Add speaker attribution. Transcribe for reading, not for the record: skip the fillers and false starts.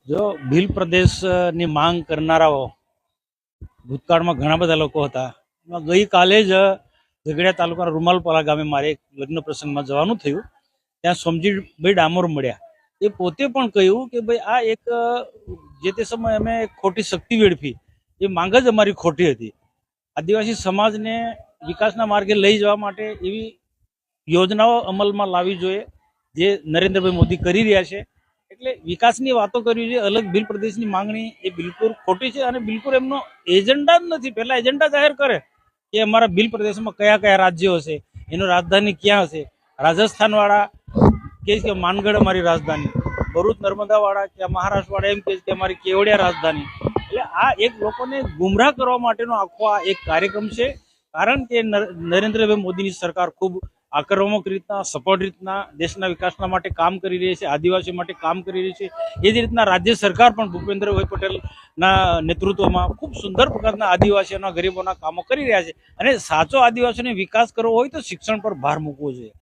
Speaker 1: જો ભીલ પ્રદેશની માંગ કરનારાઓ ભૂતકાળમાં ઘણા બધા લોકો હતા. એમાં ગઈકાલે જ ઝઘડિયા તાલુકાના રૂમાલપરા ગામે મારે એક લગ્ન પ્રસંગમાં જવાનું થયું. ત્યાં સોમજીભાઈ ડામોર મળ્યા. એ પોતે પણ કહ્યું કે ભાઈ આ એક જે તે સમયે અમે ખોટી શક્તિ વેડફી, એ માંગ જ અમારી ખોટી હતી. આદિવાસી સમાજને વિકાસના માર્ગે લઈ જવા માટે એવી યોજનાઓ અમલમાં લાવવી જોઈએ જે નરેન્દ્રભાઈ મોદી કરી રહ્યા છે. એટલે વિકાસની વાતો કરવી જોઈએ. અલગ ભીલ પ્રદેશની માંગણી એ બિલકુલ ખોટી છે અને બિલકુલ એમનો એજન્ડા જ નથી. પહેલા એજન્ડા જાહેર કરે કે અમારા ભીલ પ્રદેશમાં કયા કયા રાજ્યો હશે, એનું રાજધાની ક્યાં હશે. રાજસ્થાન વાળા કે માનગઢ અમારી રાજધાની, ભરૂચ નર્મદા વાળા કે મહારાષ્ટ્ર વાળા એમ કે અમારી કેવડિયા રાજધાની. એટલે આ એક લોકોને ગુમરાહ કરવા માટેનો આખો આ એક કાર્યક્રમ છે. કારણ કે નરેન્દ્રભાઈ મોદીની સરકાર ખૂબ આક્રમક રીતના, સપોર્ટ રીતના દેશના વિકાસના માટે કામ કરી રહી છે, આદિવાસીઓ માટે કામ કરી રહી છે. એ જ રીતના રાજ્ય સરકાર પણ ભૂપેન્દ્રભાઈ પટેલના નેતૃત્વમાં ખૂબ સુંદર પ્રકારના આદિવાસીઓના, ગરીબોના કામો કરી રહ્યા છે. અને સાચો આદિવાસીઓને વિકાસ કરવો હોય તો શિક્ષણ પર ભાર મૂકવો જોઈએ.